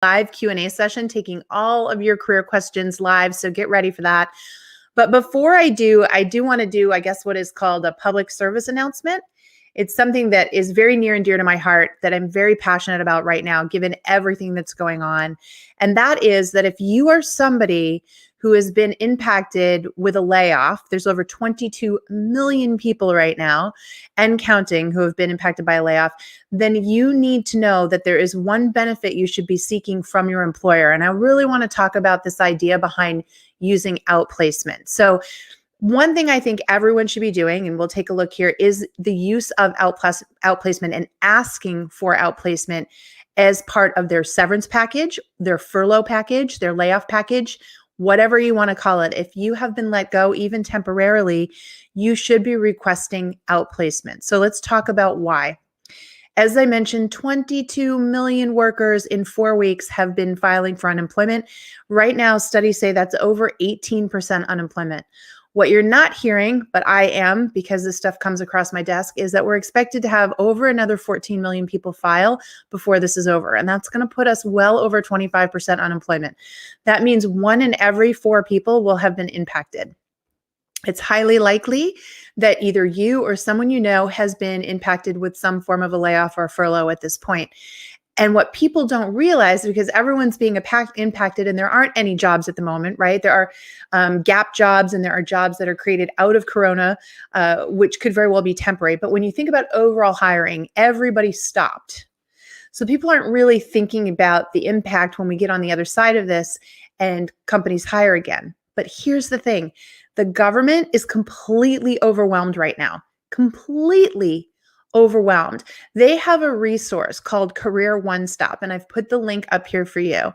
live Q&A session, taking all of your career questions live. So get ready for that. But before I do want to do, I guess, what is called a public service announcement. It's something that is very near and dear to my heart that I'm very passionate about right now, given everything that's going on. And that is that if you are somebody who has been impacted with a layoff, there's over 22 million people right now and counting who have been impacted by a layoff, then you need to know that there is one benefit you should be seeking from your employer. And I really want to talk about this idea behind using outplacement. So one thing I think everyone should be doing, and we'll take a look here, is the use of outplacement and asking for outplacement as part of their severance package, their furlough package, their layoff package, whatever you want to call it. If you have been let go, even temporarily, you should be requesting outplacement. So let's talk about why. As I mentioned, 22 million workers in 4 weeks have been filing for unemployment. Right now, studies say that's over 18% unemployment. What you're not hearing, but I am, because this stuff comes across my desk, is that we're expected to have over another 14 million people file before this is over. And that's going to put us well over 25% unemployment. That means 1 in every 4 people will have been impacted. It's highly likely that either you or someone you know has been impacted with some form of a layoff or a furlough at this point. And what people don't realize, because everyone's being impacted and there aren't any jobs at the moment, right? There are gap jobs and there are jobs that are created out of Corona, which could very well be temporary. But when you think about overall hiring, everybody stopped. So people aren't really thinking about the impact when we get on the other side of this and companies hire again. But here's the thing. The government is completely overwhelmed right now, completely overwhelmed. They have a resource called Career One Stop, and I've put the link up here for you,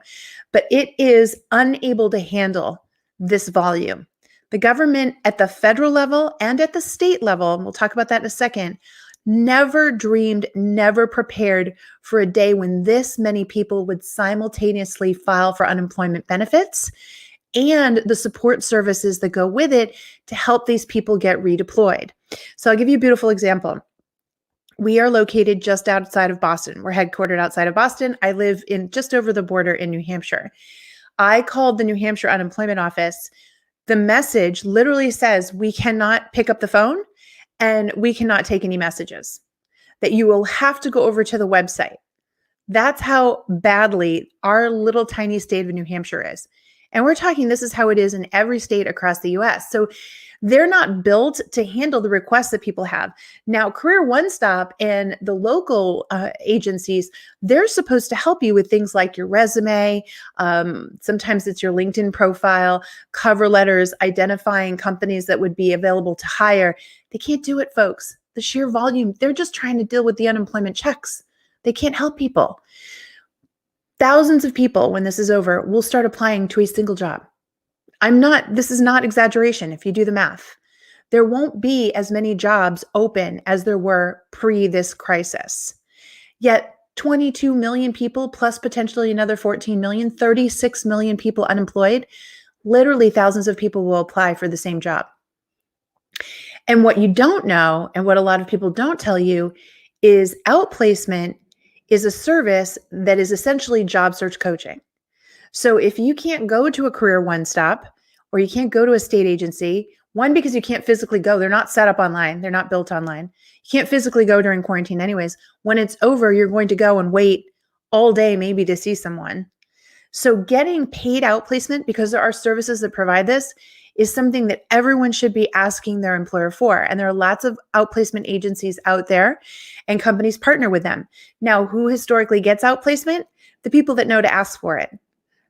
but it is unable to handle this volume. The government at the federal level and at the state level, and we'll talk about that in a second, never dreamed, never prepared for a day when this many people would simultaneously file for unemployment benefits and the support services that go with it to help these people get redeployed. So I'll give you a beautiful example. We are located just outside of Boston. We're headquartered outside of Boston. I live in just over the border in New Hampshire. I called the New Hampshire unemployment office. The message literally says, we cannot pick up the phone and we cannot take any messages, that you will have to go over to the website. That's how badly our little tiny state of New Hampshire is. And we're talking, this is how it is in every state across the US. So they're not built to handle the requests that people have. Now, Career One Stop and the local agencies, they're supposed to help you with things like your resume. Sometimes it's your LinkedIn profile, cover letters, identifying companies that would be available to hire. They can't do it, folks. The sheer volume, they're just trying to deal with the unemployment checks. They can't help people. Thousands of people, when this is over, will start applying to a single job. This is not exaggeration if you do the math. There won't be as many jobs open as there were pre this crisis. Yet 22 million people plus potentially another 14 million, 36 million people unemployed, literally thousands of people will apply for the same job. And what you don't know, and what a lot of people don't tell you, is outplacement is a service that is essentially job search coaching. So if you can't go to a Career One Stop or you can't go to a state agency, one, because you can't physically go, they're not set up online, they're not built online. You can't physically go during quarantine anyways. When it's over, you're going to go and wait all day maybe to see someone. So getting paid outplacement, because there are services that provide this, is something that everyone should be asking their employer for. And there are lots of outplacement agencies out there and companies partner with them. Now, who historically gets outplacement? The people that know to ask for it.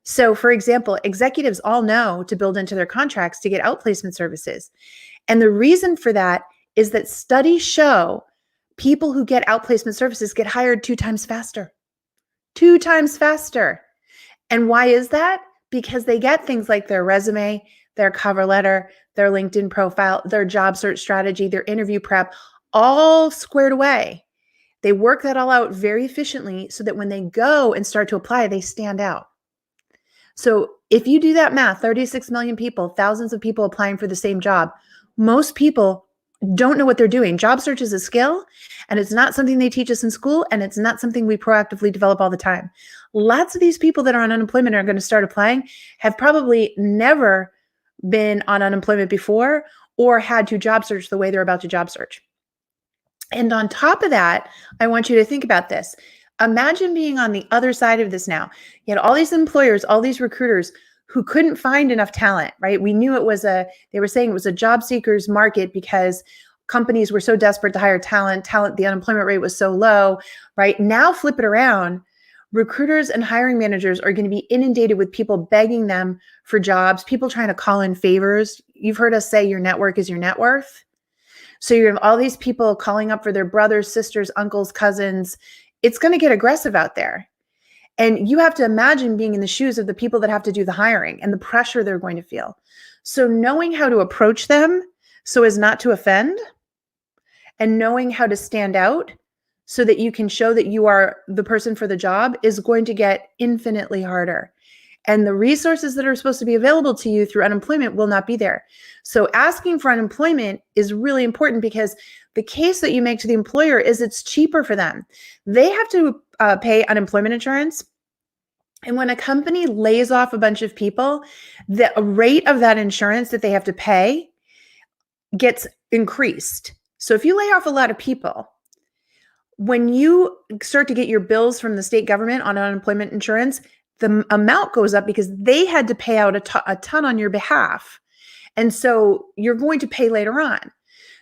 So for example, executives all know to build into their contracts to get outplacement services. And the reason for that is that studies show people who get outplacement services get hired 2 times faster. 2 times faster. And why is that? Because they get things like their resume, their cover letter, their LinkedIn profile, their job search strategy, their interview prep, all squared away. They work that all out very efficiently so that when they go and start to apply, they stand out. So if you do that math, 36 million people, thousands of people applying for the same job, most people don't know what they're doing. Job search is a skill, and it's not something they teach us in school, and it's not something we proactively develop all the time. Lots of these people that are on unemployment are going to start applying have probably never been on unemployment before or had to job search the way they're about to job search. And on top of that, I want you to think about this. Imagine being on the other side of this now. You had all these employers, all these recruiters who couldn't find enough talent, right? We knew they were saying it was a job seekers market because companies were so desperate to hire talent, the unemployment rate was so low, right? Now flip it around. Recruiters and hiring managers are going to be inundated with people begging them for jobs, people trying to call in favors. You've heard us say your network is your net worth. So you have all these people calling up for their brothers, sisters, uncles, cousins. It's going to get aggressive out there. And you have to imagine being in the shoes of the people that have to do the hiring and the pressure they're going to feel. So knowing how to approach them so as not to offend, and knowing how to stand out so that you can show that you are the person for the job is going to get infinitely harder. And the resources that are supposed to be available to you through unemployment will not be there. So asking for unemployment is really important because the case that you make to the employer is it's cheaper for them. They have to pay unemployment insurance. And when a company lays off a bunch of people, the rate of that insurance that they have to pay gets increased. So if you lay off a lot of people, when you start to get your bills from the state government on unemployment insurance, the amount goes up because they had to pay out a ton on your behalf. And so you're going to pay later on.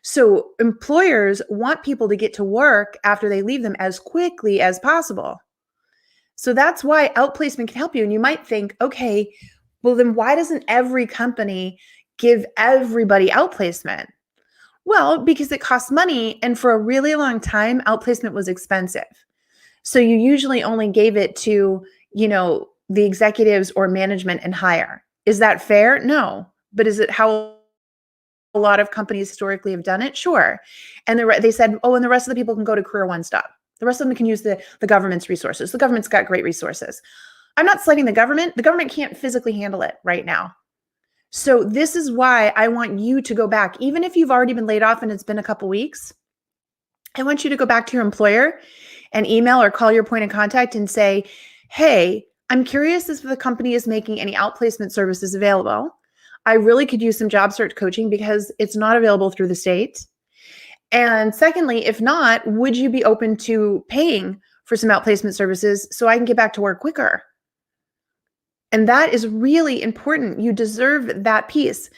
So employers want people to get to work after they leave them as quickly as possible. So that's why outplacement can help you. And you might think, okay, well, then why doesn't every company give everybody outplacement? Well, because it costs money. And for a really long time, outplacement was expensive. So you usually only gave it to, the executives or management and higher. Is that fair? No. But is it how a lot of companies historically have done it? Sure. And they said, oh, and the rest of the people can go to Career One Stop. The rest of them can use the government's resources. The government's got great resources. I'm not slighting the government. The government can't physically handle it right now. So this is why I want you to go back, even if you've already been laid off and it's been a couple weeks, I want you to go back to your employer and email or call your point of contact and say, hey, I'm curious if the company is making any outplacement services available. I really could use some job search coaching because it's not available through the state. And secondly, if not, would you be open to paying for some outplacement services so I can get back to work quicker? And that is really important. You deserve that piece.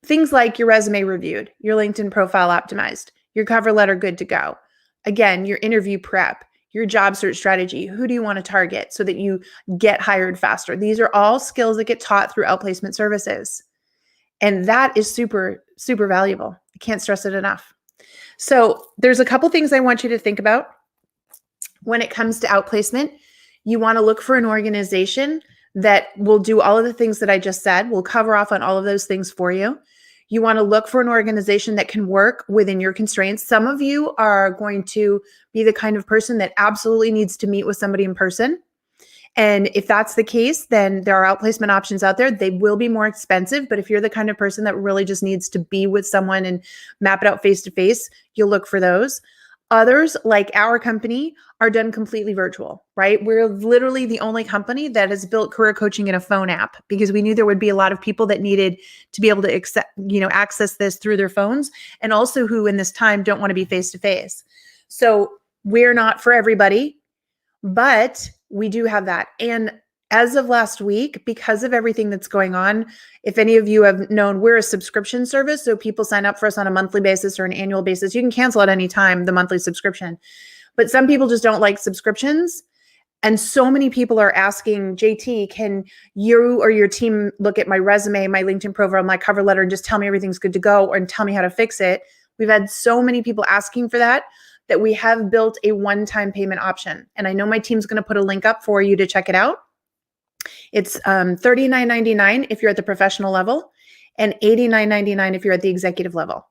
Things like your resume reviewed, your LinkedIn profile optimized, your cover letter good to go. Again, your interview prep, your job search strategy. Who do you want to target so that you get hired faster? These are all skills that get taught through outplacement services. And that is super, super valuable. I can't stress it enough. So there's a couple things I want you to think about when it comes to outplacement. You want to look for an organization that will do all of the things that I just said. We'll cover off on all of those things for you. You want to look for an organization that can work within your constraints. Some of you are going to be the kind of person that absolutely needs to meet with somebody in person. And if that's the case, then there are outplacement options out there. They will be more expensive, but if you're the kind of person that really just needs to be with someone and map it out face to face, you'll look for those. Others, like our company, are done completely virtual, right? We're literally the only company that has built career coaching in a phone app because we knew there would be a lot of people that needed to be able to access this through their phones, and also who in this time don't want to be face to face. So we're not for everybody, but we do have that. And as of last week, because of everything that's going on, if any of you have known, we're a subscription service. So people sign up for us on a monthly basis or an annual basis. You can cancel at any time the monthly subscription. But some people just don't like subscriptions. And so many people are asking, JT, can you or your team look at my resume, my LinkedIn profile, my cover letter, and just tell me everything's good to go and tell me how to fix it? We've had so many people asking for that we have built a one-time payment option. And I know my team's going to put a link up for you to check it out. It's $39.99 if you're at the professional level and $89.99 if you're at the executive level.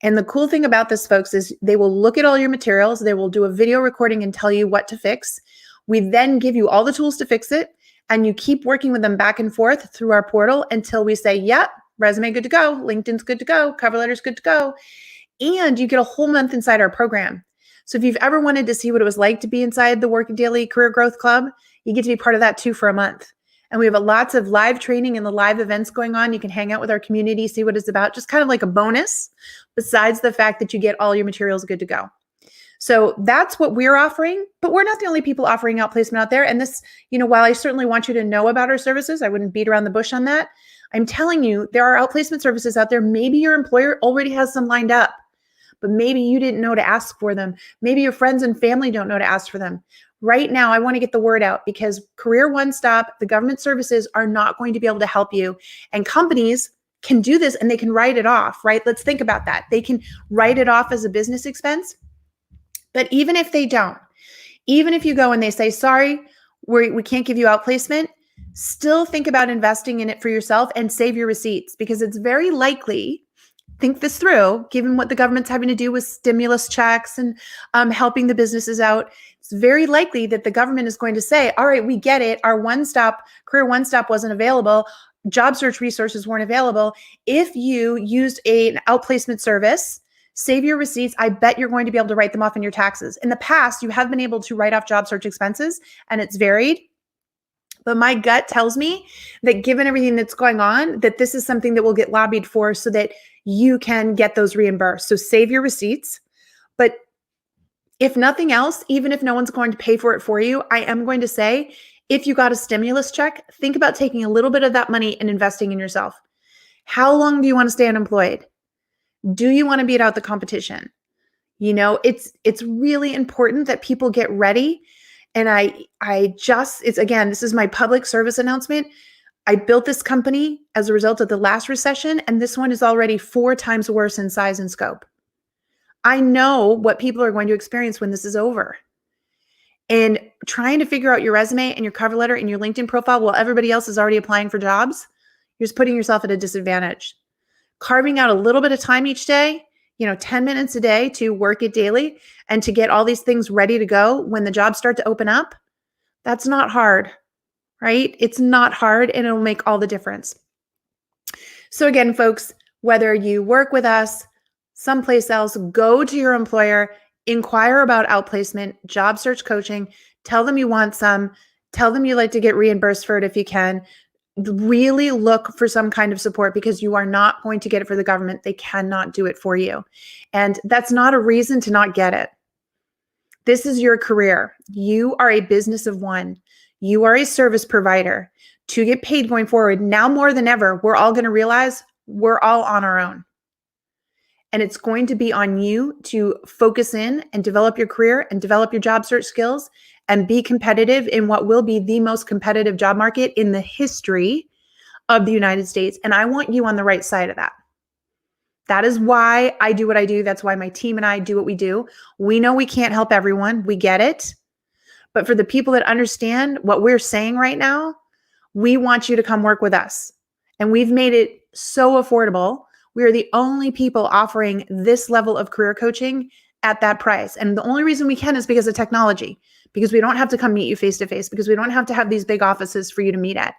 And the cool thing about this, folks, is they will look at all your materials. They will do a video recording and tell you what to fix. We then give you all the tools to fix it, and you keep working with them back and forth through our portal until we say, yep, resume good to go, LinkedIn's good to go, cover letter's good to go. And you get a whole month inside our program. So if you've ever wanted to see what it was like to be inside the Work Daily Career Growth Club, you get to be part of that too for a month. And we have lots of live training and the live events going on. You can hang out with our community, see what it's about, just kind of like a bonus, besides the fact that you get all your materials good to go. So that's what we're offering, but we're not the only people offering outplacement out there. And this, while I certainly want you to know about our services, I wouldn't beat around the bush on that. I'm telling you, there are outplacement services out there. Maybe your employer already has some lined up, but maybe you didn't know to ask for them. Maybe your friends and family don't know to ask for them. Right now, I want to get the word out because Career One Stop, the government services are not going to be able to help you. And companies can do this and they can write it off, right? Let's think about that. They can write it off as a business expense. But even if they don't, even if you go and they say, sorry, we can't give you outplacement, still think about investing in it for yourself and save your receipts, because it's very likely, think this through, given what the government's having to do with stimulus checks and helping the businesses out, it's very likely that the government is going to say, all right, we get it. Our Career One Stop wasn't available. Job search resources weren't available. If you used an outplacement service, save your receipts. I bet you're going to be able to write them off in your taxes. In the past, you have been able to write off job search expenses, and it's varied. But my gut tells me that given everything that's going on, that this is something that will get lobbied for so that you can get those reimbursed. So save your receipts. But if nothing else, even if no one's going to pay for it for you, I am going to say, if you got a stimulus check, think about taking a little bit of that money and investing in yourself. How long do you want to stay unemployed? Do you want to beat out the competition? It's really important that people get ready. And this is my public service announcement. I built this company as a result of the last recession, and this one is already 4 times worse in size and scope. I know what people are going to experience when this is over. And trying to figure out your resume and your cover letter and your LinkedIn profile while everybody else is already applying for jobs, you're just putting yourself at a disadvantage. Carving out a little bit of time each day, 10 minutes a day to work it daily and to get all these things ready to go when the jobs start to open up, that's not hard, right? It's not hard, and it'll make all the difference. So again, folks, whether you work with us, someplace else, go to your employer, inquire about outplacement, job search coaching, tell them you want some, tell them you like to get reimbursed for it if you can. Really look for some kind of support, because you are not going to get it for the government. They cannot do it for you. And that's not a reason to not get it. This is your career. You are a business of one. You are a service provider. To get paid going forward, now more than ever, we're all going to realize we're all on our own. And it's going to be on you to focus in and develop your career and develop your job search skills and be competitive in what will be the most competitive job market in the history of the United States. And I want you on the right side of that. That is why I do what I do. That's why my team and I do what we do. We know we can't help everyone. We get it. But for the people that understand what we're saying right now, we want you to come work with us. And we've made it so affordable. We are the only people offering this level of career coaching at that price. And the only reason we can is because of technology, because we don't have to come meet you face to face, because we don't have to have these big offices for you to meet at,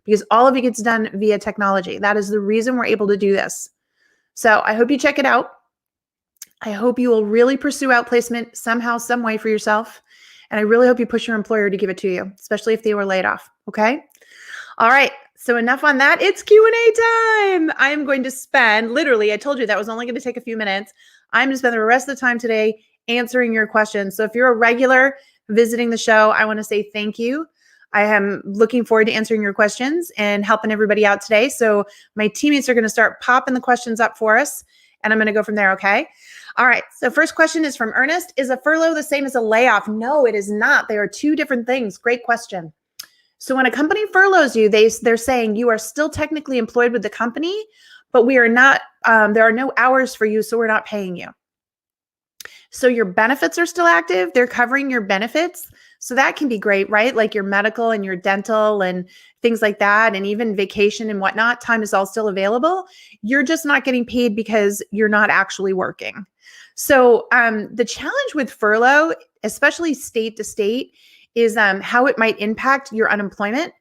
because all of it gets done via technology. That is the reason we're able to do this. So I hope you check it out. I hope you will really pursue outplacement somehow, some way for yourself. And I really hope you push your employer to give it to you, especially if they were laid off. Okay. All right. So enough on that. It's Q&A time. I am going to spend, literally, I told you that was only going to take a few minutes. I'm going to spend the rest of the time today answering your questions. So if you're a regular visiting the show, I want to say thank you. I am looking forward to answering your questions and helping everybody out today. So my teammates are going to start popping the questions up for us, and I'm going to go from there. Okay. All right. So first question is from Ernest. Is a furlough the same as a layoff? No, it is not. They are two different things. Great question. So when a company furloughs you, they're saying you are still technically employed with the company, but we are not, there are no hours for you, so we're not paying you. So your benefits are still active. They're covering your benefits. So that can be great, right? Like your medical and your dental and things like that, and even vacation and whatnot. Time is all still available. You're just not getting paid because you're not actually working. So the challenge with furlough, especially state to state, is how it might impact your unemployment.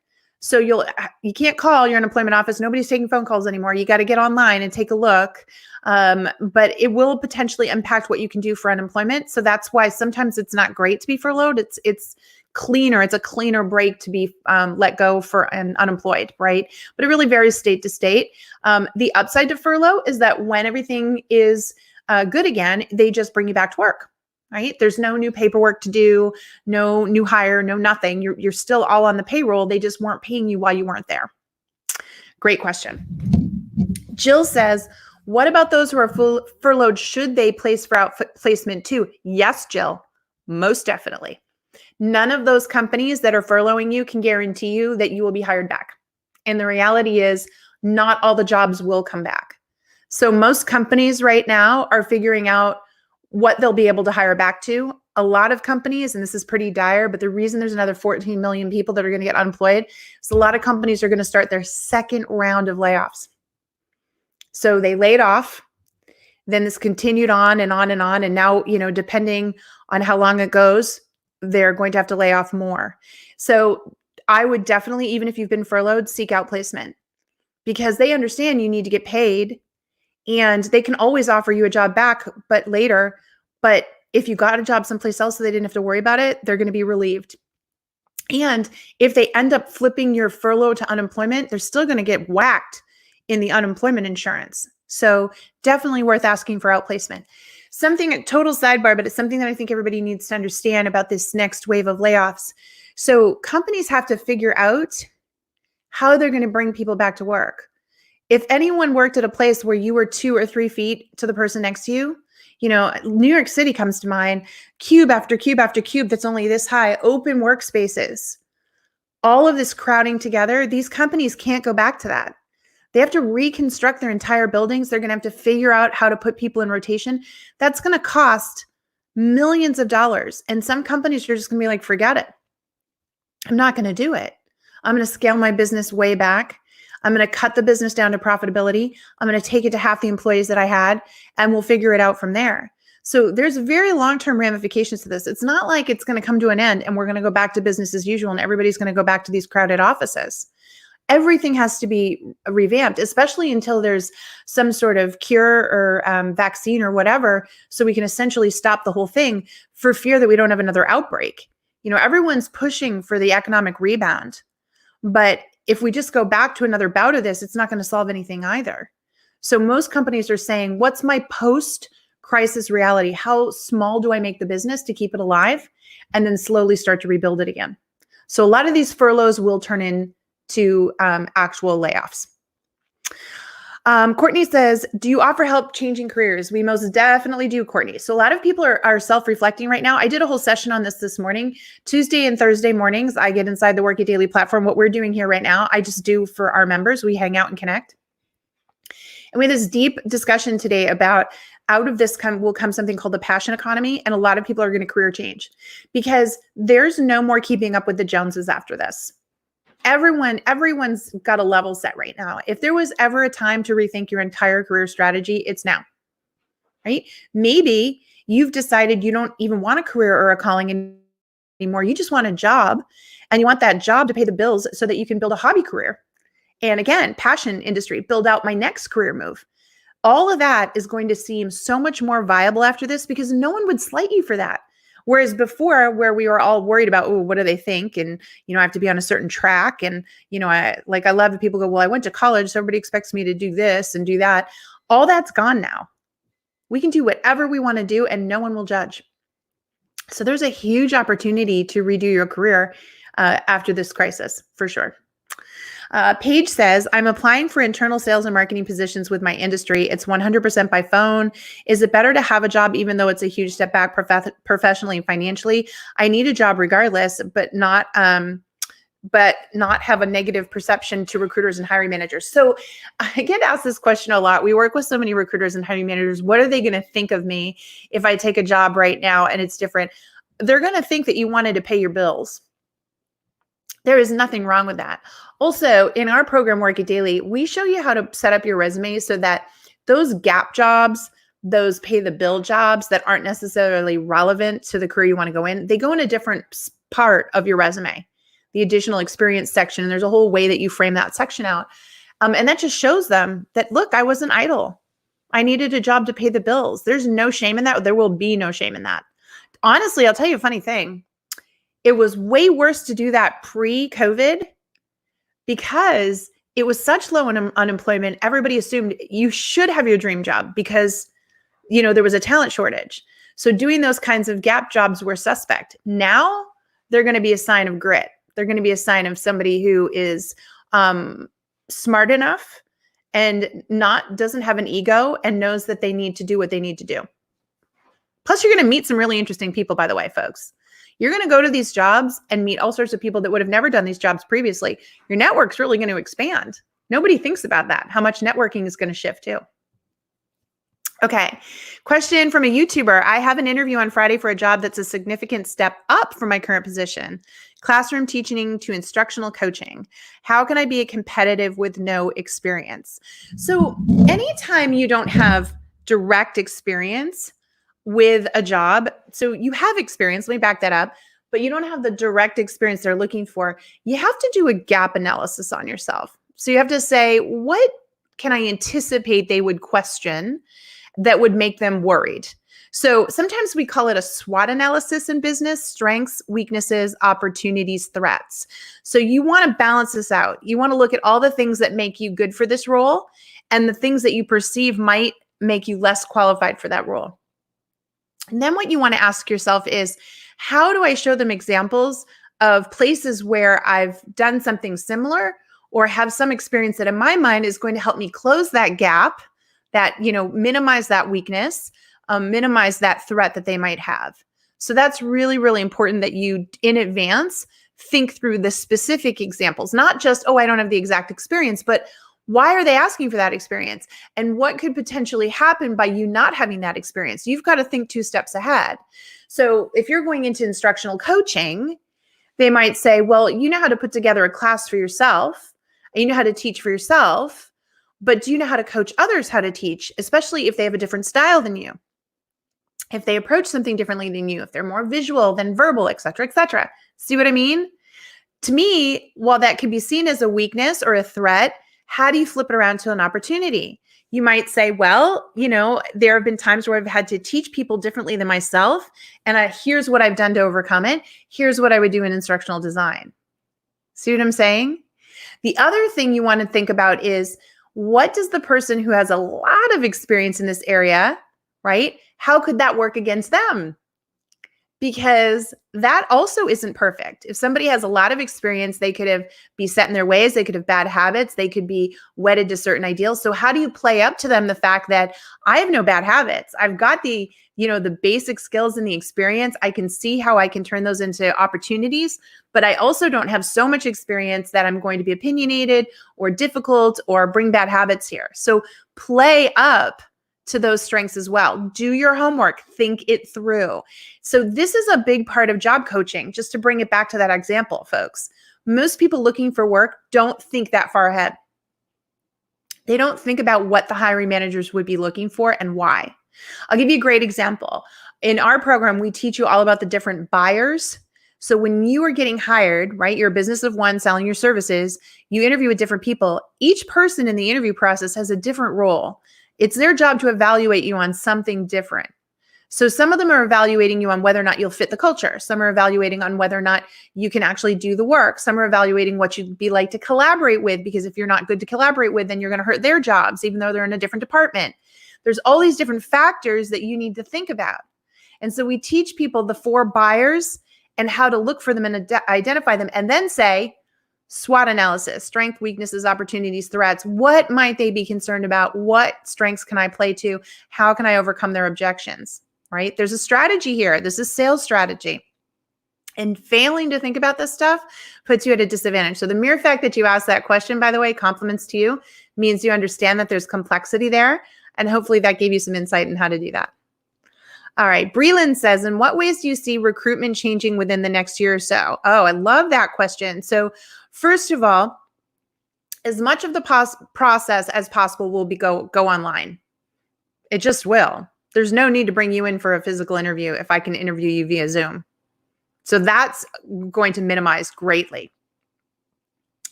So you can't call your unemployment office. Nobody's taking phone calls anymore. You got to get online and take a look. But it will potentially impact what you can do for unemployment. So that's why sometimes it's not great to be furloughed. It's cleaner. It's a cleaner break to be let go for an unemployed, right? But it really varies state to state. The upside to furlough is that when everything is good again, they just bring you back to work, right? There's no new paperwork to do, no new hire, no nothing. You're still all on the payroll. They just weren't paying you while you weren't there. Great question. Jill says, what about those who are furloughed? Should they place for outplacement too? Yes, Jill, most definitely. None of those companies that are furloughing you can guarantee you that you will be hired back. And the reality is not all the jobs will come back. So most companies right now are figuring out what they'll be able to hire back to. A lot of companies, and this is pretty dire, but the reason there's another 14 million people that are going to get unemployed is a lot of companies are going to start their second round of layoffs. So they laid off, then this continued on and on and on. And now, depending on how long it goes, they're going to have to lay off more. So I would definitely, even if you've been furloughed, seek outplacement because they understand you need to get paid and they can always offer you a job back, but later. But if you got a job someplace else so they didn't have to worry about it, they're going to be relieved. And if they end up flipping your furlough to unemployment, they're still going to get whacked in the unemployment insurance. So definitely worth asking for outplacement. Something, a total sidebar, but it's something that I think everybody needs to understand about this next wave of layoffs. So companies have to figure out how they're going to bring people back to work. If anyone worked at a place where you were 2 or 3 feet to the person next to you, New York City comes to mind, cube after cube after cube that's only this high, open workspaces, all of this crowding together, these companies can't go back to that. They have to reconstruct their entire buildings. They're going to have to figure out how to put people in rotation. That's going to cost millions of dollars. And some companies are just going to be like, forget it. I'm not going to do it. I'm going to scale my business way back. I'm going to cut the business down to profitability. I'm going to take it to half the employees that I had, and we'll figure it out from there. So there's very long-term ramifications to this. It's not like it's going to come to an end and we're going to go back to business as usual and everybody's going to go back to these crowded offices. Everything has to be revamped, especially until there's some sort of cure or vaccine or whatever, so we can essentially stop the whole thing for fear that we don't have another outbreak. Everyone's pushing for the economic rebound, but if we just go back to another bout of this, it's not going to solve anything either. So most companies are saying, what's my post-crisis reality? How small do I make the business to keep it alive? And then slowly start to rebuild it again. So a lot of these furloughs will turn into actual layoffs. Courtney says, do you offer help changing careers? We most definitely do, Courtney. So a lot of people are self-reflecting right now. I did a whole session on this morning. Tuesday and Thursday mornings, I get inside the Work It Daily platform. What we're doing here right now, I just do for our members. We hang out and connect. And we had this deep discussion today about out of this will come something called the passion economy. And a lot of people are going to career change because there's no more keeping up with the Joneses after this. Everyone's got a level set right now. If there was ever a time to rethink your entire career strategy, it's now, right? Maybe you've decided you don't even want a career or a calling anymore. You just want a job and you want that job to pay the bills so that you can build a hobby career. And again, passion industry, build out my next career move. All of that is going to seem so much more viable after this because no one would slight you for that. Whereas before, where we were all worried about, oh, what do they think? And, I have to be on a certain track. And, I love that people go, well, I went to college, so everybody expects me to do this and do that. All that's gone now. We can do whatever we want to do and no one will judge. So there's a huge opportunity to redo your career after this crisis, for sure. Paige says, I'm applying for internal sales and marketing positions with my industry. It's 100% by phone. Is it better to have a job even though it's a huge step back professionally and financially? I need a job regardless, but not have a negative perception to recruiters and hiring managers. So I get asked this question a lot. We work with so many recruiters and hiring managers. What are they going to think of me if I take a job right now and it's different? They're going to think that you wanted to pay your bills. There is nothing wrong with that. Also, in our program, Work It Daily, we show you how to set up your resume so that those gap jobs, those pay the bill jobs that aren't necessarily relevant to the career you want to go in, they go in a different part of your resume, the additional experience section. And there's a whole way that you frame that section out. And that just shows them that, look, I wasn't idle. I needed a job to pay the bills. There's no shame in that. There will be no shame in that. Honestly, I'll tell you a funny thing. It was way worse to do that pre-COVID because it was such low unemployment. Everybody assumed you should have your dream job because, there was a talent shortage. So doing those kinds of gap jobs were suspect. Now they're going to be a sign of grit. They're going to be a sign of somebody who is smart enough and doesn't have an ego and knows that they need to do what they need to do. Plus, you're going to meet some really interesting people, by the way, folks. You're going to go to these jobs and meet all sorts of people that would have never done these jobs previously. Your network's really going to expand. Nobody thinks about that, how much networking is going to shift too. Okay, question from a YouTuber. I have an interview on Friday for a job that's a significant step up from my current position. Classroom teaching to instructional coaching. How can I be competitive with no experience? So anytime you don't have direct experience with a job, so you have experience, let me back that up, but you don't have the direct experience they're looking for, you have to do a gap analysis on yourself. So you have to say, what can I anticipate they would question that would make them worried? So sometimes we call it a SWOT analysis in business: strengths, weaknesses, opportunities, threats. So you want to balance this out. You want to look at all the things that make you good for this role and the things that you perceive might make you less qualified for that role. And then what you want to ask yourself is, how do I show them examples of places where I've done something similar or have some experience that in my mind is going to help me close that gap, that, minimize that weakness, minimize that threat that they might have. So that's really, really important that you in advance think through the specific examples, not just, oh, I don't have the exact experience, but why are they asking for that experience? And what could potentially happen by you not having that experience? You've got to think 2 steps ahead. So if you're going into instructional coaching, they might say, well, you know how to put together a class for yourself, and you know how to teach for yourself, but do you know how to coach others how to teach, especially if they have a different style than you? If they approach something differently than you, if they're more visual than verbal, et cetera, et cetera. See what I mean? To me, while that could be seen as a weakness or a threat, how do you flip it around to an opportunity? You might say, well, there have been times where I've had to teach people differently than myself, and here's what I've done to overcome it. Here's what I would do in instructional design. See what I'm saying? The other thing you want to think about is, what does the person who has a lot of experience in this area, right? How could that work against them? Because that also isn't perfect. If somebody has a lot of experience, they could be set in their ways. They could have bad habits. They could be wedded to certain ideals. So how do you play up to them the fact that I have no bad habits? I've got the basic skills and the experience. I can see how I can turn those into opportunities, but I also don't have so much experience that I'm going to be opinionated or difficult or bring bad habits here. So play up to those strengths as well. Do your homework, think it through. So this is a big part of job coaching, just to bring it back to that example, folks. Most people looking for work don't think that far ahead. They don't think about what the hiring managers would be looking for and why. I'll give you a great example. In our program, we teach you all about the different buyers. So when you are getting hired, right, you're a business of one selling your services, you interview with different people. Each person in the interview process has a different role. It's their job to evaluate you on something different. So some of them are evaluating you on whether or not you'll fit the culture. Some are evaluating on whether or not you can actually do the work. Some are evaluating what you'd be like to collaborate with, because if you're not good to collaborate with, then you're going to hurt their jobs, even though they're in a different department. There's all these different factors that you need to think about. And so we teach people the 4 buyers and how to look for them and identify them, and then say, SWOT analysis: strengths, weaknesses, opportunities, threats. What might they be concerned about? What strengths can I play to? How can I overcome their objections, right? There's a strategy here. This is sales strategy. And failing to think about this stuff puts you at a disadvantage. So the mere fact that you asked that question, by the way, compliments to you, means you understand that there's complexity there. And hopefully that gave you some insight in how to do that. All right. Breland says, in what ways do you see recruitment changing within the next year or so? Oh, I love that question. So first of all, as much of the process as possible will be go online. It just will. There's no need to bring you in for a physical interview if I can interview you via Zoom. So that's going to minimize greatly.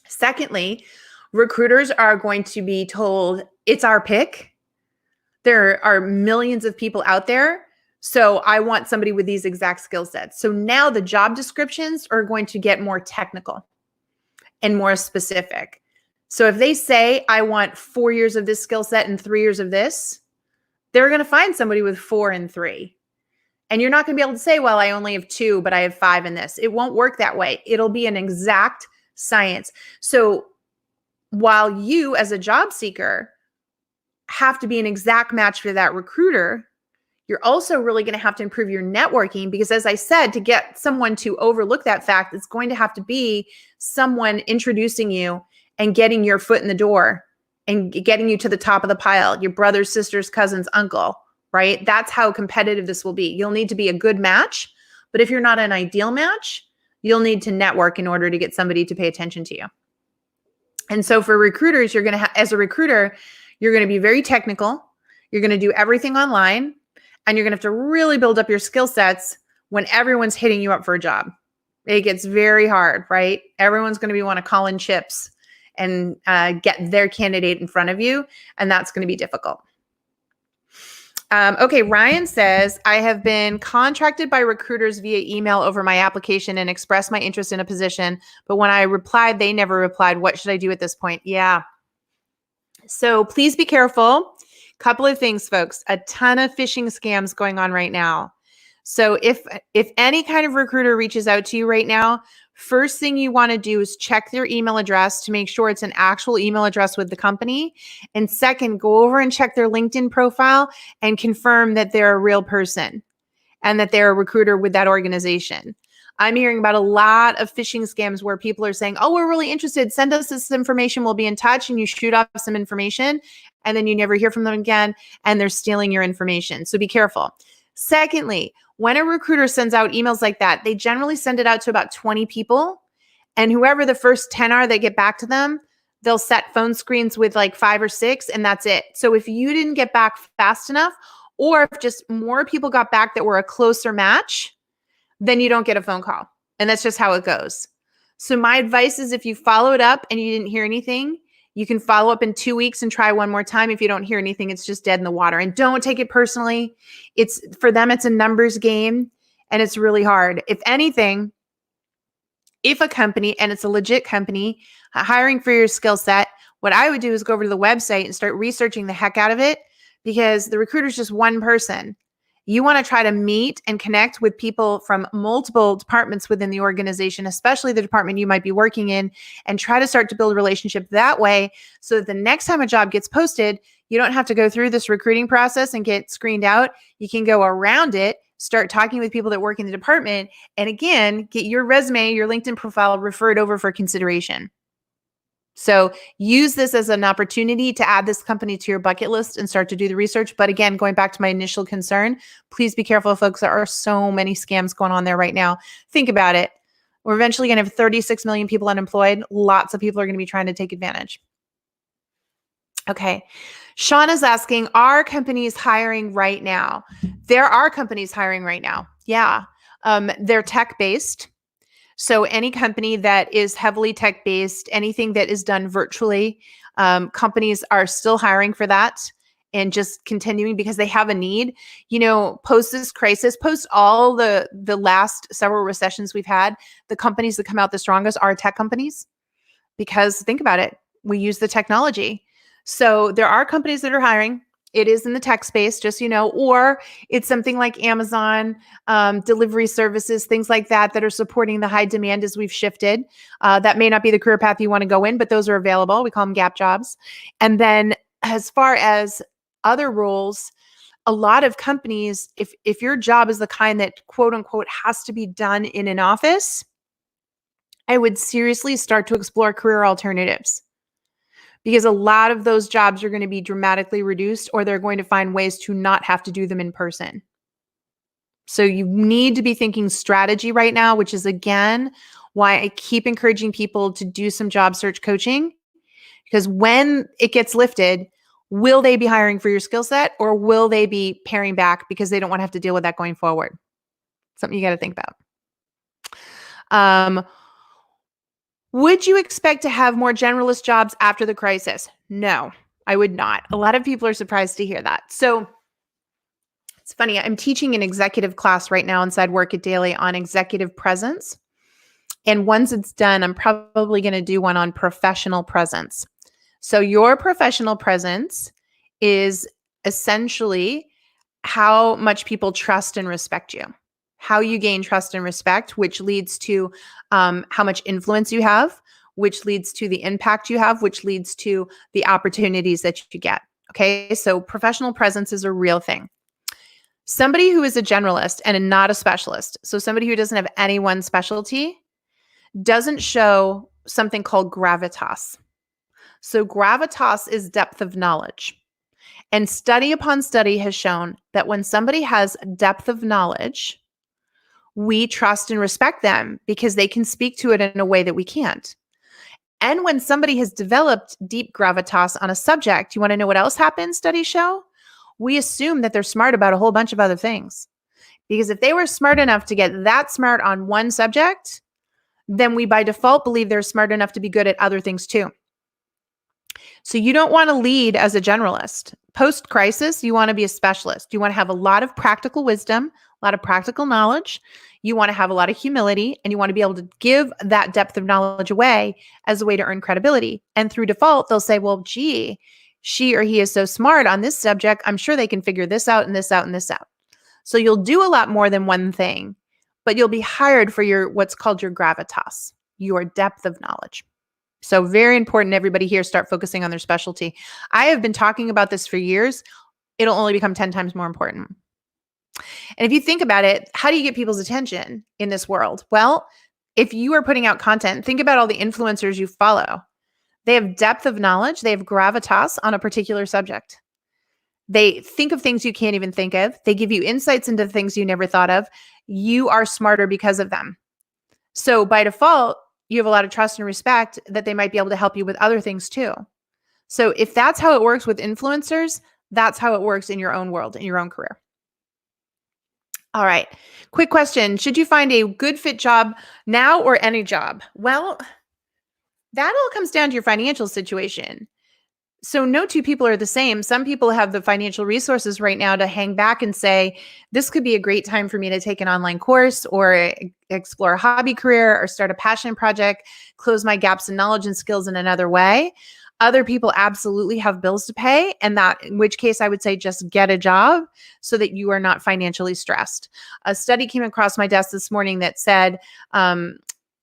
Secondly, recruiters are going to be told it's our pick. There are millions of people out there. So I want somebody with these exact skill sets. So now the job descriptions are going to get more technical and more specific. So if they say, I want 4 years of this skill set and 3 years of this, they're going to find somebody with 4 and 3. And you're not going to be able to say, well, I only have 2, but I have 5 in this. It won't work that way. It'll be an exact science. So while you as a job seeker have to be an exact match for that recruiter, you're also really going to have to improve your networking because, as I said, to get someone to overlook that fact, it's going to have to be someone introducing you and getting your foot in the door and getting you to the top of the pile, your brothers, sisters, cousins, uncle, right? That's how competitive this will be. You'll need to be a good match, but if you're not an ideal match, you'll need to network in order to get somebody to pay attention to you. And so for recruiters, you're going to as a recruiter, you're going to be very technical. You're going to do everything online. And you're going to have to really build up your skill sets when everyone's hitting you up for a job. It gets very hard, right? Everyone's going to want to call in chips and get their candidate in front of you. And that's going to be difficult. Okay, Ryan says, I have been contracted by recruiters via email over my application and expressed my interest in a position. But when I replied, they never replied. What should I do at this point? Yeah. So please be careful. Couple of things, folks. A ton of phishing scams going on right now. So if any kind of recruiter reaches out to you right now, first thing you want to do is check their email address to make sure it's an actual email address with the company. And second, go over and check their LinkedIn profile and confirm that they're a real person and that they're a recruiter with that organization. I'm hearing about a lot of phishing scams where people are saying, oh, we're really interested. Send us this information. We'll be in touch. And you shoot off some information and then you never hear from them again. And they're stealing your information. So be careful. Secondly, when a recruiter sends out emails like that, they generally send it out to about 20 people. And whoever the first 10 are that get back to them, they'll set phone screens with like 5 or 6 and that's it. So if you didn't get back fast enough, or if just more people got back that were a closer match, then you don't get a phone call. And that's just how it goes. So my advice is if you follow it up and you didn't hear anything, you can follow up in 2 weeks and try one more time. If you don't hear anything, it's just dead in the water. And don't take it personally. It's for them, it's a numbers game and it's really hard. If anything, if a company, and it's a legit company, hiring for your skill set, what I would do is go over to the website and start researching the heck out of it because the recruiter is just one person. You want to try to meet and connect with people from multiple departments within the organization, especially the department you might be working in, and try to start to build a relationship that way so that the next time a job gets posted, you don't have to go through this recruiting process and get screened out. You can go around it, start talking with people that work in the department, and again, get your resume, your LinkedIn profile referred over for consideration. So use this as an opportunity to add this company to your bucket list and start to do the research. But again, going back to my initial concern, please be careful, folks. There are so many scams going on there right now. Think about it. We're eventually going to have 36 million people unemployed. Lots of people are going to be trying to take advantage. Okay. Sean is asking, are companies hiring right now? There are companies hiring right now. Yeah. They're tech-based. So any company that is heavily tech-based, anything that is done virtually, companies are still hiring for that and just continuing because they have a need. You know, post this crisis, post all the last several recessions we've had, the companies that come out the strongest are tech companies because think about it, we use the technology. So there are companies that are hiring. It is in the tech space, just, you know, or it's something like Amazon, delivery services, things like that are supporting the high demand as we've shifted. That may not be the career path you want to go in, but those are available. We call them gap jobs. And then as far as other roles, a lot of companies, if your job is the kind that quote unquote has to be done in an office, I would seriously start to explore career alternatives. Because a lot of those jobs are going to be dramatically reduced or they're going to find ways to not have to do them in person. So you need to be thinking strategy right now, which is, again, why I keep encouraging people to do some job search coaching. Because when it gets lifted, will they be hiring for your skill set or will they be paring back because they don't want to have to deal with that going forward? Something you got to think about. Would you expect to have more generalist jobs after the crisis? No, I would not. A lot of people are surprised to hear that. So It's funny. I'm teaching an executive class right now inside Work It Daily on executive presence. And once it's done, I'm probably going to do one on professional presence. So your professional presence is essentially how much people trust and respect you, how you gain trust and respect, which leads to how much influence you have, which leads to the impact you have, which leads to the opportunities that you get. Okay, so professional presence is a real thing. Somebody who is a generalist and not a specialist, so somebody who doesn't have any one specialty, doesn't show something called gravitas. So gravitas is depth of knowledge. And study upon study has shown that when somebody has depth of knowledge, we trust and respect them because they can speak to it in a way that we can't. And when somebody has developed deep gravitas on a subject, you want to know what else happens, studies show? We assume that they're smart about a whole bunch of other things. Because if they were smart enough to get that smart on one subject, then we by default believe they're smart enough to be good at other things too. So you don't want to lead as a generalist. Post-crisis, you want to be a specialist. You want to have a lot of practical wisdom, a lot of practical knowledge. You want to have a lot of humility, and you want to be able to give that depth of knowledge away as a way to earn credibility. And through default, they'll say, well, gee, she or he is so smart on this subject. I'm sure they can figure this out and this out and this out. So you'll do a lot more than one thing, but you'll be hired for your what's called your gravitas, your depth of knowledge. So very important, everybody here start focusing on their specialty. I have been talking about this for years. It'll only become 10 times more important. And if you think about it, how do you get people's attention in this world? Well, if you are putting out content, think about all the influencers you follow. They have depth of knowledge. They have gravitas on a particular subject. They think of things you can't even think of. They give you insights into things you never thought of. You are smarter because of them. So by default, you have a lot of trust and respect that they might be able to help you with other things too. So if that's how it works with influencers, that's how it works in your own world, in your own career. All right. Quick question. Should you find a good fit job now or any job? Well, that all comes down to your financial situation. So no two people are the same. Some people have the financial resources right now to hang back and say, this could be a great time for me to take an online course or explore a hobby career or start a passion project, close my gaps in knowledge and skills in another way. Other people absolutely have bills to pay, and that, in which case I would say just get a job so that you are not financially stressed. A study came across my desk this morning that said,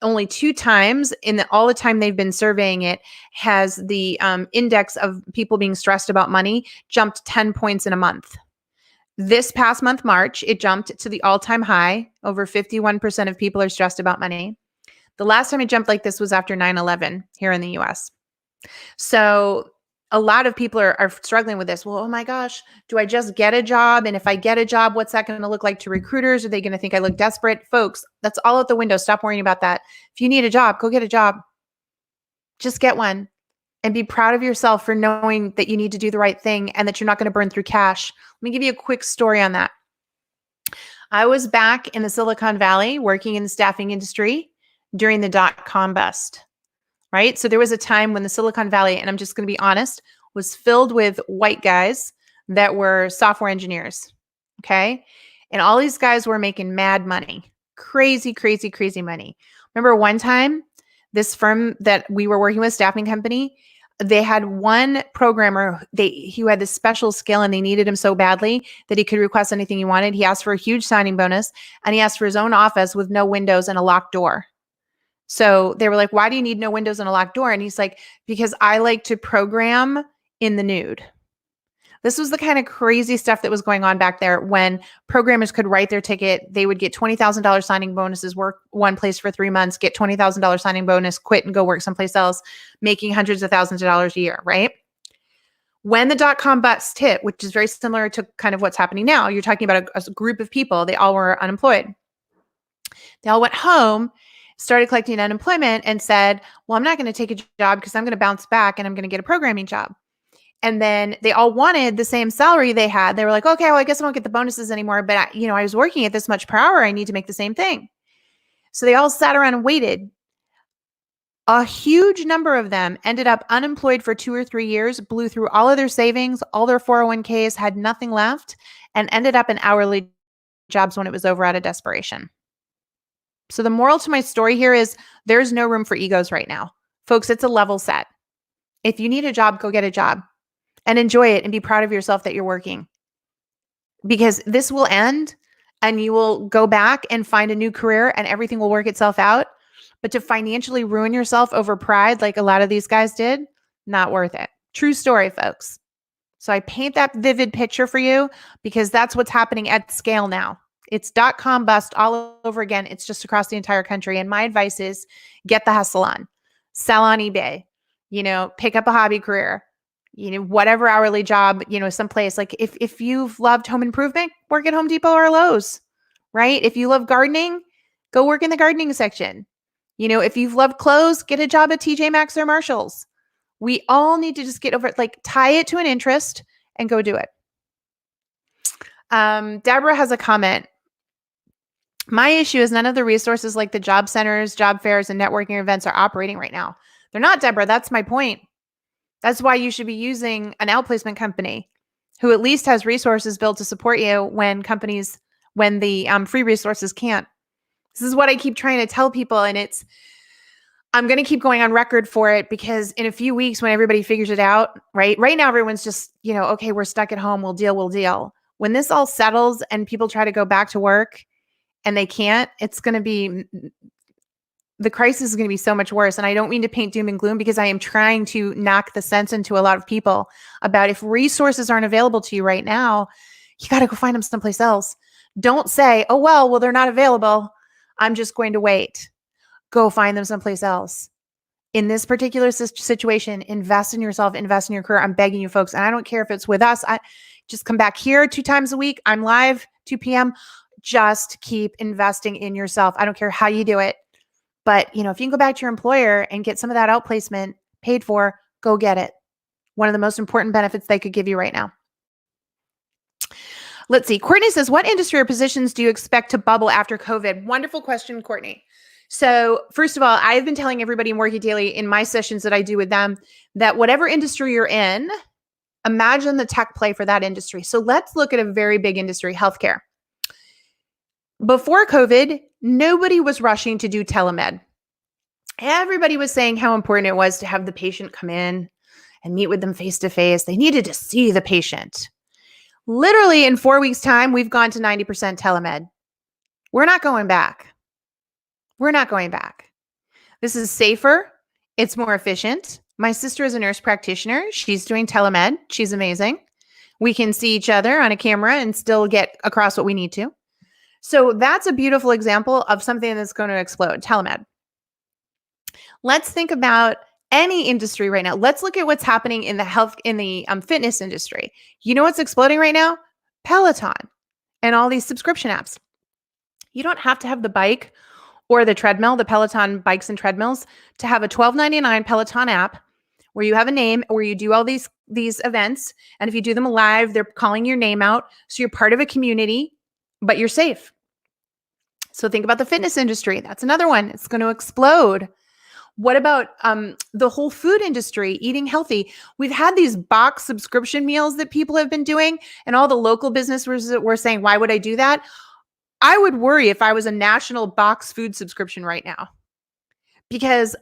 only 2 times in all the time they've been surveying it has the index of people being stressed about money jumped 10 points in a month. This past month, March, it jumped to the all-time high. Over 51% of people are stressed about money. The last time it jumped like this was after 9/11 here in the US. So a lot of people are struggling with this. Well, oh my gosh, do I just get a job? And if I get a job, what's that going to look like to recruiters? Are they going to think I look desperate? Folks, that's all out the window. Stop worrying about that. If you need a job, go get a job. Just get one and be proud of yourself for knowing that you need to do the right thing and that you're not going to burn through cash. Let me give you a quick story on that. I was back in the Silicon Valley working in the staffing industry during the dot-com bust. Right? So there was a time when the Silicon Valley, and I'm just going to be honest, was filled with white guys that were software engineers. Okay. And all these guys were making mad money, crazy, crazy, crazy money. Remember one time, this firm that we were working with, staffing company, they had one programmer, he had this special skill and they needed him so badly that he could request anything he wanted. He asked for a huge signing bonus and he asked for his own office with no windows and a locked door. So they were like, why do you need no windows and a locked door? And he's like, because I like to program in the nude. This was the kind of crazy stuff that was going on back there when programmers could write their ticket. They would get $20,000 signing bonuses, work one place for 3 months, get $20,000 signing bonus, quit and go work someplace else, making hundreds of thousands of dollars a year, right? When the dot-com bust hit, which is very similar to kind of what's happening now, you're talking about a group of people. They all were unemployed. They all went home, started collecting unemployment and said, well, I'm not going to take a job because I'm going to bounce back and I'm going to get a programming job. And then they all wanted the same salary they had. They were like, okay, well, I guess I won't get the bonuses anymore, but I was working at this much per hour. I need to make the same thing. So they all sat around and waited. A huge number of them ended up unemployed for 2 or 3 years, blew through all of their savings, all their 401ks, had nothing left, and ended up in hourly jobs when it was over out of desperation. So the moral to my story here is there's no room for egos right now. Folks, it's a level set. If you need a job, go get a job and enjoy it and be proud of yourself that you're working. Because this will end and you will go back and find a new career and everything will work itself out. But to financially ruin yourself over pride, like a lot of these guys did, not worth it. True story, folks. So I paint that vivid picture for you because that's what's happening at scale now. It's .com bust all over again. It's just across the entire country. And my advice is get the hustle on, sell on eBay, pick up a hobby career, whatever hourly job, someplace. Like if you've loved home improvement, work at Home Depot or Lowe's, right? If you love gardening, go work in the gardening section. If you've loved clothes, get a job at TJ Maxx or Marshall's. We all need to just get over it, like tie it to an interest and go do it. Deborah has a comment. My issue is none of the resources like the job centers, job fairs, and networking events are operating right now. They're not, Deborah. That's my point. That's why you should be using an outplacement company who at least has resources built to support you when the free resources can't. This is what I keep trying to tell people. And I'm going to keep going on record for it because in a few weeks when everybody figures it out, right now, everyone's just, okay, we're stuck at home. We'll deal. When this all settles and people try to go back to work and they can't, the crisis is going to be so much worse. And I don't mean to paint doom and gloom because I am trying to knock the sense into a lot of people about if resources aren't available to you right now, you got to go find them someplace else. Don't say, oh, well, they're not available. I'm just going to wait. Go find them someplace else. In this particular situation, invest in yourself, invest in your career. I'm begging you folks. And I don't care if it's with us. I just come back here 2 times a week. I'm live 2 p.m. Just keep investing in yourself. I don't care how you do it. But, if you can go back to your employer and get some of that outplacement paid for, go get it. One of the most important benefits they could give you right now. Let's see. Courtney says, what industry or positions do you expect to bubble after COVID? Wonderful question, Courtney. So first of all, I've been telling everybody in Work It Daily in my sessions that I do with them that whatever industry you're in, imagine the tech play for that industry. So let's look at a very big industry, healthcare. Before COVID, nobody was rushing to do telemed. Everybody was saying how important it was to have the patient come in and meet with them face to face. They needed to see the patient. Literally in 4 weeks' time, we've gone to 90% telemed. We're not going back. This is safer. It's more efficient. My sister is a nurse practitioner. She's doing telemed. She's amazing. We can see each other on a camera and still get across what we need to. So that's a beautiful example of something that's going to explode, telemed. Let's think about any industry right now. Let's look at what's happening in the fitness industry. You know what's exploding right now? Peloton and all these subscription apps. You don't have to have the bike or the treadmill, the Peloton bikes and treadmills, to have a $12.99 Peloton app where you have a name, where you do all these events. And if you do them live, they're calling your name out. So you're part of a community, but you're safe. So think about the fitness industry. That's another one. It's going to explode. What about the whole food industry, eating healthy? We've had these box subscription meals that people have been doing, and all the local businesses were saying, why would I do that? I would worry if I was a national box food subscription right now, because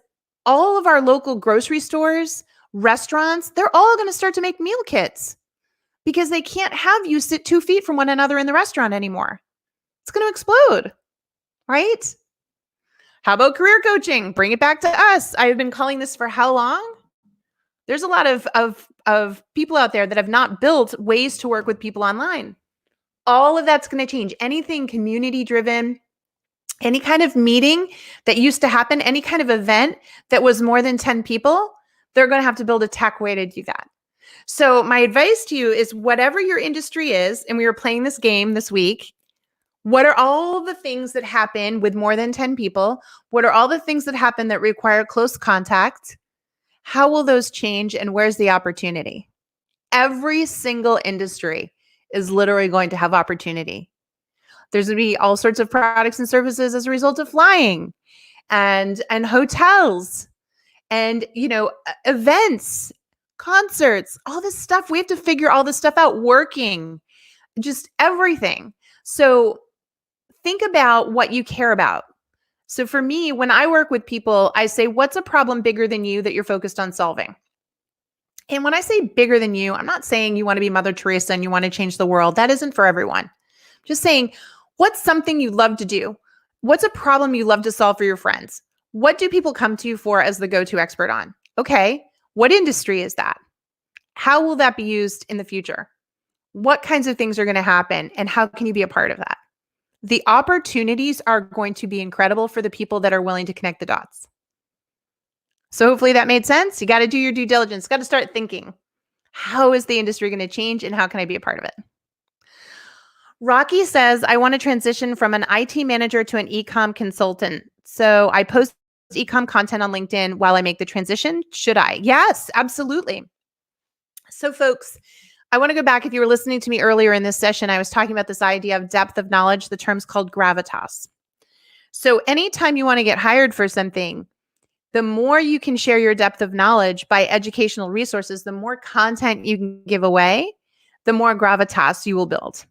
all of our local grocery stores, restaurants, they're all going to start to make meal kits because they can't have you sit 2 feet from one another in the restaurant anymore. It's going to explode, right? How about career coaching? Bring it back to us. I've been calling this for how long? There's a lot of people out there that have not built ways to work with people online. All of that's going to change. Anything community driven, any kind of meeting that used to happen, any kind of event that was more than 10 people, they're going to have to build a tech way to do that. So my advice to you is whatever your industry is, and we were playing this game this week, what are all the things that happen with more than 10 people? What are all the things that happen that require close contact? How will those change, and where's the opportunity? Every single industry is literally going to have opportunity. There's going to be all sorts of products and services as a result of flying and hotels and, events, concerts, all this stuff. We have to figure all this stuff out, working, just everything. So think about what you care about. So for me, when I work with people, I say, what's a problem bigger than you that you're focused on solving? And when I say bigger than you, I'm not saying you want to be Mother Teresa and you want to change the world. That isn't for everyone. I'm just saying, what's something you love to do? What's a problem you love to solve for your friends? What do people come to you for as the go-to expert on? Okay, what industry is that? How will that be used in the future? What kinds of things are going to happen, and how can you be a part of that? The opportunities are going to be incredible for the people that are willing to connect the dots. So hopefully that made sense. You got to do your due diligence, got to start thinking, how is the industry going to change and how can I be a part of it? Rocky says, I want to transition from an IT manager to an e-com consultant. So I post e-com content on LinkedIn while I make the transition. Should I? Yes, absolutely. So folks, I want to go back. If you were listening to me earlier in this session, I was talking about this idea of depth of knowledge. The term's called gravitas. So anytime you want to get hired for something, the more you can share your depth of knowledge by educational resources, the more content you can give away, the more gravitas you will build.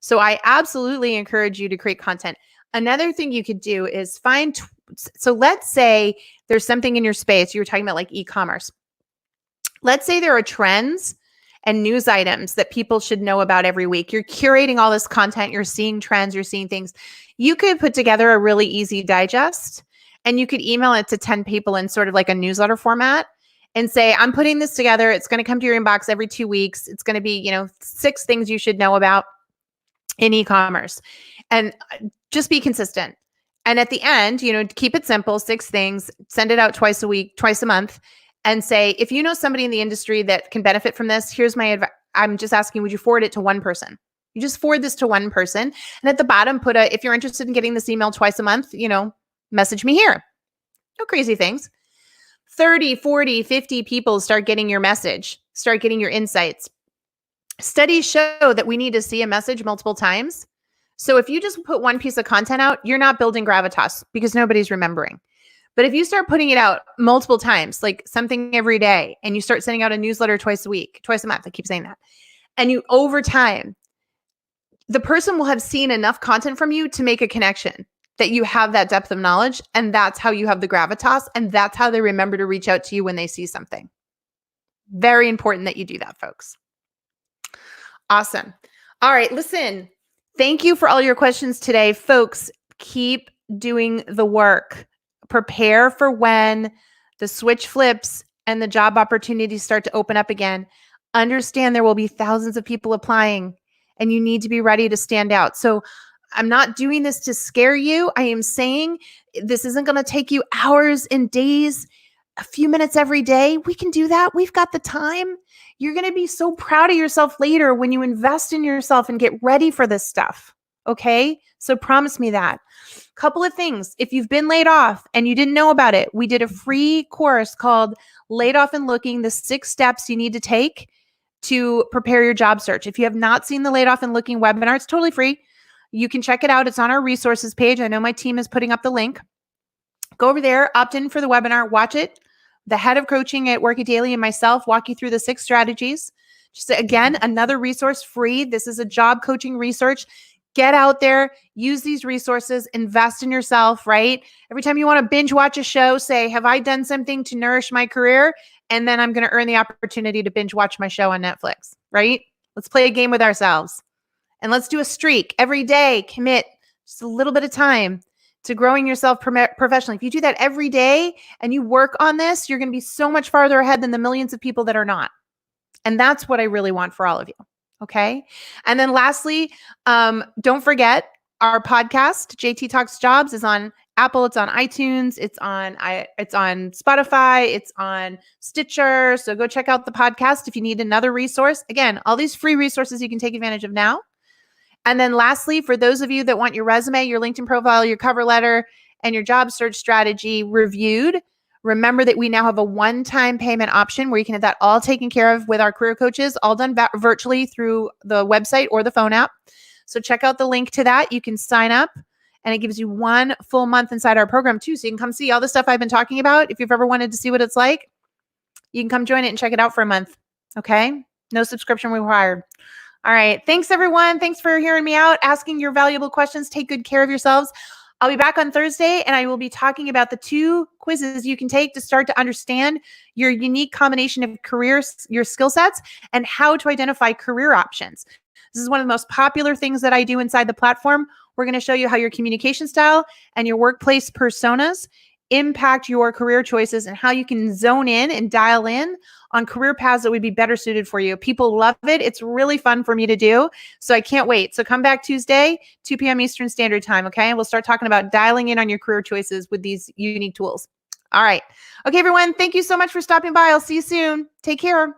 So I absolutely encourage you to create content. Another thing you could do is so let's say there's something in your space. You were talking about like e-commerce. Let's say there are trends and news items that people should know about every week. You're curating all this content. You're seeing trends. You're seeing things. You could put together a really easy digest and you could email it to 10 people in sort of like a newsletter format and say, I'm putting this together. It's going to come to your inbox every 2 weeks. It's going to be, 6 things you should know about in e-commerce, and just be consistent. And at the end, keep it simple, 6 things, send it out twice a week, twice a month, and say, if you know somebody in the industry that can benefit from this, here's my advice. I'm just asking, would you forward it to one person? You just forward this to one person. And at the bottom, if you're interested in getting this email twice a month, message me here. No crazy things. 30, 40, 50 people start getting your message, start getting your insights. Studies show that we need to see a message multiple times. So if you just put one piece of content out, you're not building gravitas because nobody's remembering. But if you start putting it out multiple times, like something every day, and you start sending out a newsletter twice a month, I keep saying that. And over time, the person will have seen enough content from you to make a connection that you have that depth of knowledge. And that's how you have the gravitas. And that's how they remember to reach out to you when they see something. Very important that you do that, folks. Awesome. All right, listen, thank you for all your questions today. Folks, keep doing the work. Prepare for when the switch flips and the job opportunities start to open up again. Understand there will be thousands of people applying and you need to be ready to stand out. So I'm not doing this to scare you. I am saying this isn't going to take you hours and days, a few minutes every day. We can do that. We've got the time. You're going to be so proud of yourself later when you invest in yourself and get ready for this stuff. Okay? So promise me that. Couple of things. If you've been laid off and you didn't know about it, we did a free course called Laid Off and Looking, the 6 steps you need to take to prepare your job search. If you have not seen the Laid Off and Looking webinar, it's totally free. You can check it out. It's on our resources page. I know my team is putting up the link. Go over there, opt in for the webinar, watch it. The head of coaching at Work It Daily and myself walk you through the 6 strategies. Just again, another resource free. This is a job coaching research. Get out there, use these resources, invest in yourself, right? Every time you want to binge watch a show, say, have I done something to nourish my career? And then I'm going to earn the opportunity to binge watch my show on Netflix, right? Let's play a game with ourselves. And let's do a streak every day. Commit just a little bit of time to growing yourself professionally. If you do that every day and you work on this, you're going to be so much farther ahead than the millions of people that are not. And that's what I really want for all of you. Okay. And then lastly, don't forget our podcast, JT Talks Jobs, is on Apple. It's on iTunes. It's on Spotify. It's on Stitcher. So go check out the podcast if you need another resource. Again, all these free resources you can take advantage of now. And then lastly, for those of you that want your resume, your LinkedIn profile, your cover letter, and your job search strategy reviewed, remember that we now have a one-time payment option where you can have that all taken care of with our career coaches, all done virtually through the website or the phone app. So check out the link to that. You can sign up And it gives you 1 full month inside our program too. So you can come see all the stuff I've been talking about. If you've ever wanted to see what it's like, you can come join it and check it out for a month. Okay? No subscription required. All right. Thanks, everyone. Thanks for hearing me out, asking your valuable questions. Take good care of yourselves. I'll be back on Thursday, and I will be talking about the 2 quizzes you can take to start to understand your unique combination of careers, your skill sets, and how to identify career options. This is one of the most popular things that I do inside the platform. We're going to show you how your communication style and your workplace personas impact your career choices and how you can zone in and dial in on career paths that would be better suited for you. People love it. It's really fun for me to do. So I can't wait. So come back Tuesday, 2 p.m. Eastern Standard Time. Okay. And we'll start talking about dialing in on your career choices with these unique tools. All right. Okay, everyone. Thank you so much for stopping by. I'll see you soon. Take care.